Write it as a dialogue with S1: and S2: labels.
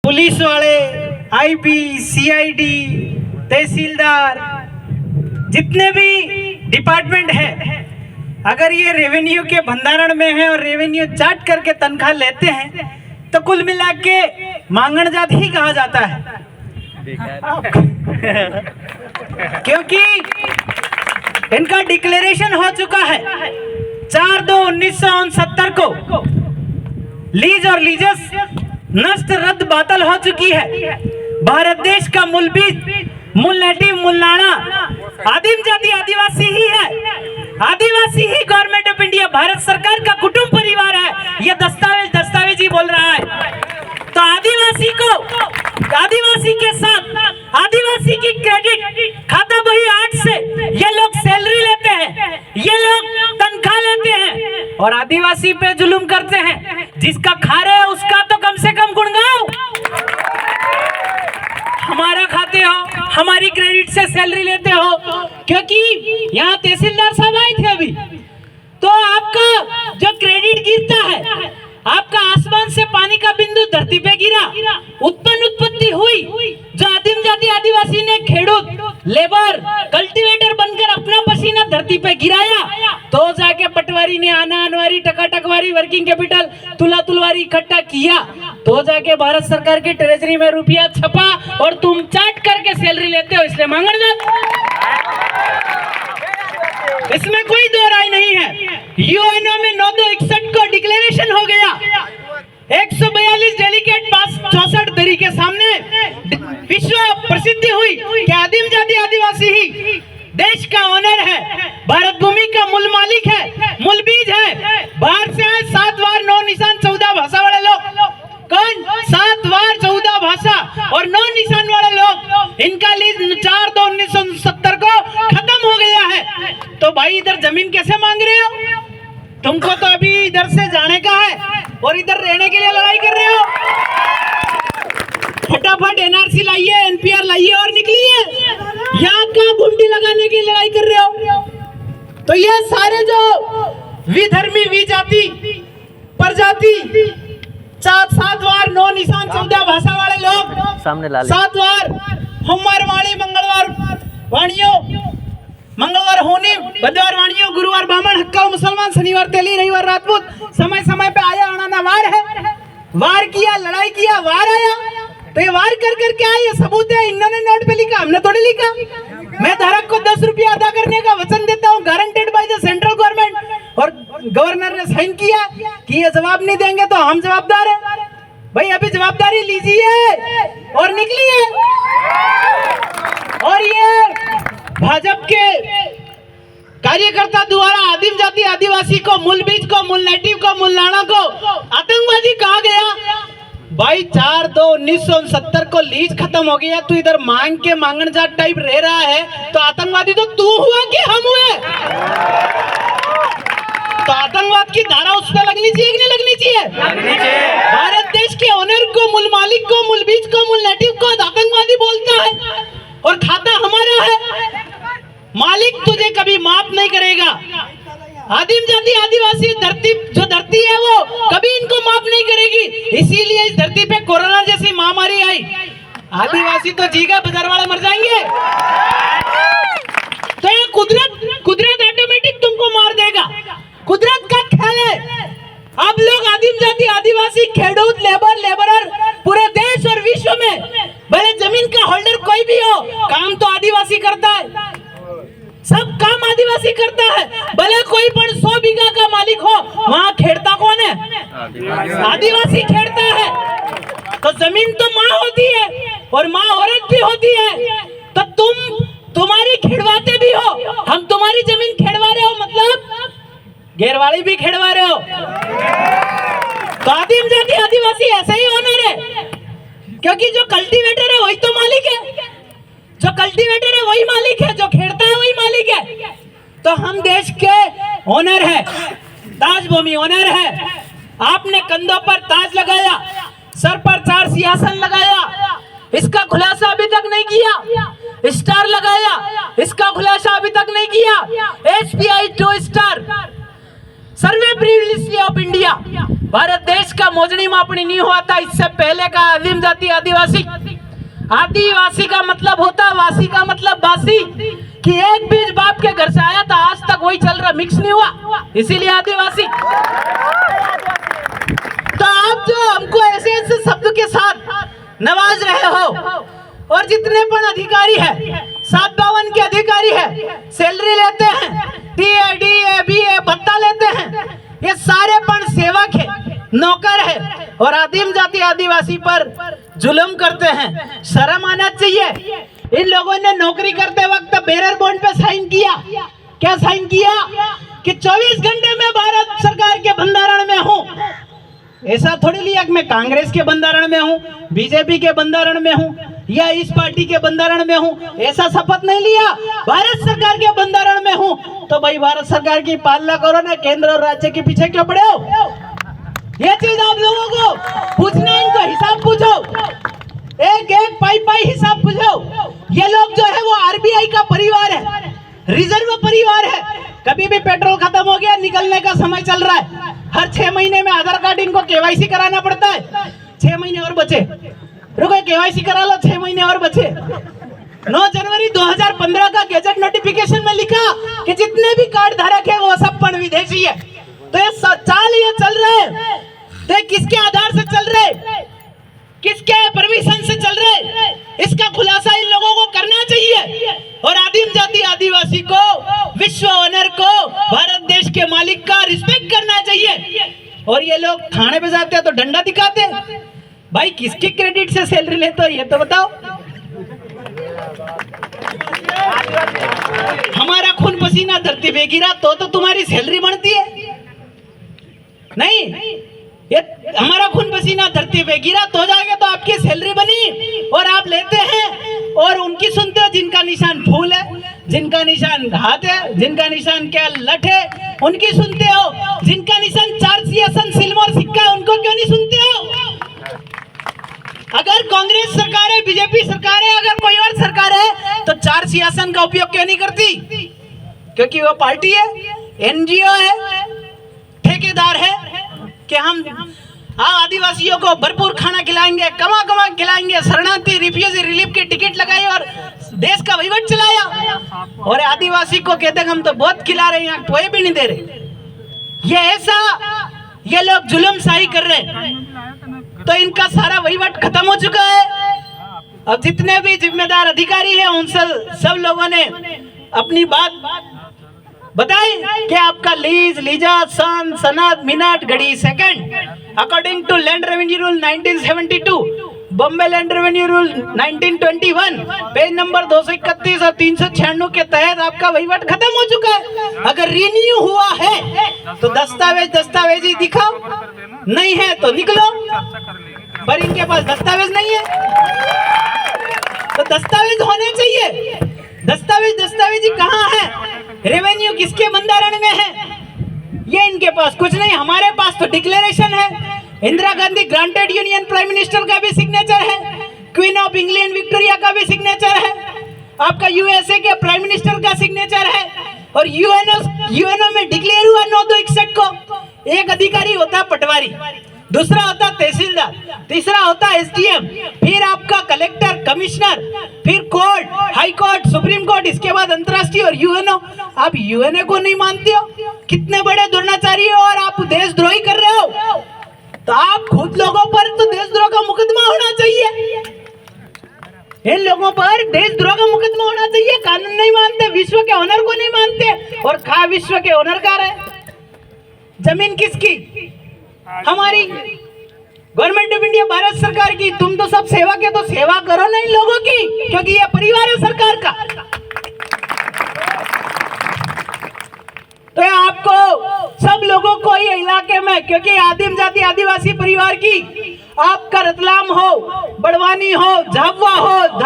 S1: Police वाले, IB, CID, तहसीलदार, जितने भी डिपार्टमेंट है, अगर ये रेवेन्यू के भंडारण में है और रेवेन्यू चाट करके तनख्वाह लेते हैं तो कुल मिला के मांगण जात ही कहा जाता है। क्योंकि इनका डिक्लेरेशन हो चुका है 4/2/1969 को लीज और लीजस नष्ट रद्द बातल हो चुकी है। भारत देश का मूल बीज, मूल नेटिव, मूल नाणा आदिम जाति आदिवासी ही है। आदिवासी ही गवर्नमेंट ऑफ इंडिया, भारत सरकार का कुटुंब परिवार है। यह दस्तावेज ही बोल रहा है। तो आदिवासी को, आदिवासी के साथ आदिवासी की क्रेडिट खाता बही 8 से ये लोग सैलरी लेते हैं, ये लोग तनख्वाह लेते हैं और आदिवासी पे जुल्म करते हैं। जिसका खा रहे हो उसका तो कम से कम गुण गाओ। हमारा खाते हो, हमारी क्रेडिट से सैलरी लेते हो। क्योंकि यहाँ तहसीलदार साहब आए थे अभी, तो आपका जो क्रेडिट गिरता है, आपका आसमान से पानी का बिंदु धरती पे गिरा, उत्पत्ति हुई, जो आदिम जाति आदिवासी ने खेडूत, लेबर, कल्टीवेटर बनकर अपना पसीना धरती पे गिराया, तो जाके पटवारी ने आना अनवारी, टका टकवारी, वर्किंग कैपिटल, तुला तुलवारी इकट्ठा किया, तो जाके भारत सरकार की ट्रेजरी में रुपया छपा और तुम चाट करके सैलरी लेते हो, इसलिए मांगण जात। इसमें कोई दो राय नहीं है। यूएनओ में 9/2/61 को डिक्लेरेशन हो गया। 142 डेलीगेट पास 64 तरीके सामने विश्व प्रसिद्धि हुई कि आदिम जाति आदिवासी ही देश का ओनर है, भारत भूमि का मूल मालिक है, मूल बीज है। बाहर से आए 7 वार 9 निशान 14 भाषा वाले लोग। कौन? 7 वार 14 भाषा और 9 निशान वाले लोग। इनका लीज 4/2/1969 को खत्म हो गया है। तो भाई इधर जमीन कैसे मांग रहे हो? तुमको तो अभी इधर से जाने का है और इधर रहने के लिए लड़ाई कर रहे हो। फटाफट एनआरसी लाइए, एनपीआर लाइए और निकलिए। यहाँ का घुंडी लगाने की लड़ाई कर रहे हो। तो ये सारे जो विधर्मी, विजाति, प्रजाति, 7 वार 9 निशान 14 भाषा वाले लोग,
S2: सामने ला ले।
S1: 7 वार सोमवार वाणी, मंगलवार वाणियों, मंगलवार होनी, बुधवार वाणियों, गुरुवार ब्राह्मण, हक्का मुसलमान, शनिवार तेली, रविवार राजपूत। समय समय पे आया आना वार है। वार किया, लड़ाई किया, वार आया। तो ये वार कर कर क्या है? ये सबूत है। इन्होंने नोट पे लिखा, हमने थोड़ी लिखा। मैं धारक को 10 रुपया अदा करने का वचन देता हूँ, guaranteed by the central government, और गवर्नर ने साइन किया कि ये जवाब नहीं देंगे तो हम जवाबदार है। भाई अभी जवाबदारी लीजिए और निकलिए। और ये भाजपा के कार्यकर्ता द्वारा आदिम जाति आदिवासी को, मूल बीज को, मूल नेटिव को, मूल नाणा को आतंकवादी कहा गया। भाई 4/2/1969 को लीज खत्म हो गया, तू इधर मांग के मांगण जाट टाइप रह रहा है, तो आतंकवादी तो तू हुआ कि हम हुए? तो आतंकवाद की धारा उस पर लगनी चाहिए कि नहीं लगनी चाहिए? लगनी चाहिए। भारत देश के ओनर को, मूल मालिक को, मूल बीज को, मूल नेटिव को आतंकवादी बोलता है और खाता हमारा है। मालिक तुझे कभी माफ नहीं करेगा। आदिम जाति आदिवासी धरती, जो धरती है वो कभी इनको माफ नहीं करेगी। इसीलिए इस धरती पे कोरोना जैसी महामारी आई। आदिवासी तो जीगा, बाजार वाले मर जाएंगे। तो ये कुदरत ऑटोमेटिक तुमको मार देगा। कुदरत का खेल है। आप लोग आदिम जाति आदिवासी, खेडूत, लेबरर पूरे देश और विश्व में, भले जमीन का होल्डर कोई भी हो, काम तो आदिवासी करता है। सब काम आदिवासी करता है। भले कोई पण 100 बीघा का मालिक हो, वहाँ खेड़ता कौन है? आदिवासी खेड़ता है। तो जमीन तो माँ होती है और माँ औरत भी होती है। तो तुम्हारी खेड़वाते भी हो, हम तुम्हारी जमीन खेड़वा रहे हो, मतलब घेरवाड़ी भी खेड़वा रहे हो। तो आदिम जाति आदिवासी ऐसे ही ओनर है। क्योंकि जो कल्टीवेटर है वही तो मालिक है, जो कल्टीवेटर है वही मालिक है, जो खेड़ता है वही मालिक है। तो हम देश के ओनर है, ताज भूमि ओनर है। आपने कंधों पर ताज लगाया, सर पर 4 सिंहासन लगाया, इसका खुलासा अभी तक नहीं किया। स्टार लगाया, इसका खुलासा अभी तक नहीं किया। SBI 2 star survey previously of India, Bharat देश का मोजनी मापनी नहीं हुआ था। इससे पहले का आदिम जाति आदिवासी, आदिवासी का मतलब होता वासी का मतलब बासी, कि एक बीज बाप के घर से आया था, आज तक वही चल रहा, मिक्स नहीं हुआ, इसीलिए आदिवासी। तो आप जो हमको ऐसे ऐसे शब्द के साथ नवाज रहे हो, और जितने पण अधिकारी है, 752 के अधिकारी है, सैलरी लेते हैं, टीए डीए बीए भत्ता लेते हैं, ये सारे पण सेवक है, नौकर है, और आदिम जाति आदिवासी पर जुल्म करते हैं। शर्म आना चाहिए। इन लोगों ने नौकरी करते वक्त बेरर बॉन्ड पे साइन किया। क्या साइन किया? कि 24 घंटे में भारत सरकार के बंधारण में हूं। ऐसा थोड़ी लिया कि मैं कांग्रेस के बंधारण में हूं, बीजेपी के बंधारण में हूं, या इस पार्टी के बंधारण में हूं, ऐसा शपथ नहीं लिया। भारत सरकार के बंधारण में हूं, तो भाई भारत सरकार की पालना करो ना, केंद्र और राज्य के पीछे क्यों पड़े हो? ये चीज आप लोगों को पूछना, इनको हिसाब पूछो, एक एक पाई हिसाब पूछो। ये लोग जो है वो आरबीआई का परिवार है, रिजर्व परिवार है। कभी भी पेट्रोल खत्म हो गया, निकलने का समय चल रहा है, हर 6 महीने में आधार कार्ड इनको केवाईसी कराना पड़ता है। 6 महीने और बचे, रुको केवाईसी करा लो, 6 महीने और बचे। 9 जनवरी 2015 का गैजेट नोटिफिकेशन में लिखा कि जितने भी कार्ड धारक है वो सब पण विदेशी है। तो ये चाल ये चल रहे हैं, तो किसके आधार से चल रहे, किसके परमिशन से चल रहे, इसका खुलासा इन लोगों को करना चाहिए। और आदिम जाति आदिवासी को, विश्व ऑनर को, भारत देश के मालिक का रिस्पेक्ट करना चाहिए। और ये लोग थाने पे जाते हैं तो डंडा दिखाते हैं। भाई किसके क्रेडिट से सैलरी लेते हो ये तो बताओ। हमारा खून पसीना धरती पे गिरा तो तुम्हारी सैलरी बनती है? नहीं, ये हमारा खून पसीना धरती पे गिरा तो जाके तो आपकी सैलरी बनी, और आप लेते हैं और उनकी सुनते हो जिनका निशान फूल है, जिनका निशान हाथ है, जिनका निशान क्या लठ है, उनकी सुनते हो। जिनका निशान 4 सिंहासन सिल्वर सिक्का है, उनको क्यों नहीं सुनते हो? अगर कांग्रेस सरकार है, बीजेपी सरकार है, अगर कोई और सरकार है, तो 4 सिंहासन का उपयोग क्यों नहीं करती? क्योंकि वो पार्टी है, एनजीओ है, ठेकेदार है कि हम आदिवासियों को भरपूर खाना खिलाएंगे, कमा खिलाएंगे, शरणार्थी रिफ्यूजी रिलीफ की टिकट लगाई और देश का वहीवट चलाया। और आदिवासी को कहते हैं हम तो बहुत खिला रहे हैं, यहाँ कोई भी नहीं दे रहे। ये ऐसा ये लोग जुल्मशाही कर रहे हैं, तो इनका सारा वहीवट खत्म हो चुका है। अब जितने भी जिम्मेदार अधिकारी हैं उनसे सब लोगों ने अपनी बात बताई कि आपका लीज, लीजा, सन, सनद, मिनट, घड़ी, second according to land revenue rule 1972, Bombay land revenue rule 1921, page number 231 और 396 के तहत आपका वहीवट खत्म हो चुका है। अगर रिन्यू हुआ है तो दस्तावेज ही दिखाओ, नहीं है तो निकलो। पर इनके पास दस्तावेज नहीं है, तो दस्तावेज होने चाहिए। दस्तावेज ही कहाँ है? रेवेन्यू किसके बंधारण में है? ये इनके पास कुछ नहीं। हमारे पास तो डिक्लेरेशन है, Indira Gandhi granted union prime minister का भी सिग्नेचर है, क्वीन ऑफ इंग्लैंड विक्टोरिया का भी सिग्नेचर है, आपका यूएसए के प्राइम मिनिस्टर का सिग्नेचर है, और यूएनओ में डिक्लेयर हुआ 9/2/61 को। एक अधिकारी होता है पटवारी, दूसरा होता तहसीलदार, तीसरा होता एसडीएम, फिर आपका कलेक्टर, कमिश्नर, फिर court, high court, supreme court, इसके बाद अंतर्राष्ट्रीय और यूएनओ। आप यूएनओ को नहीं मानते हो? कितने बड़े दुर्नाचारी हो और आप देशद्रोही कर रहे हो। तो आप खुद लोगों पर तो देशद्रोह का मुकदमा होना चाहिए, इन लोगों पर देशद्रोह का मुकदमा होना चाहिए। कानून नहीं मानते, विश्व के ऑनर को नहीं मानते, और खा विश्व के ऑनर का रहे। जमीन किसकी? हमारी गवर्नमेंट ऑफ इंडिया, भारत सरकार की। तुम तो सब सेवा के, तो सेवा करो ना इन लोगों की, क्योंकि ये परिवार है सरकार का। तो आपको सब लोगों को ये इलाके में, क्योंकि आदिम जाति आदिवासी परिवार की, आपका रतलाम हो, बड़वानी हो, झाबुआ हो,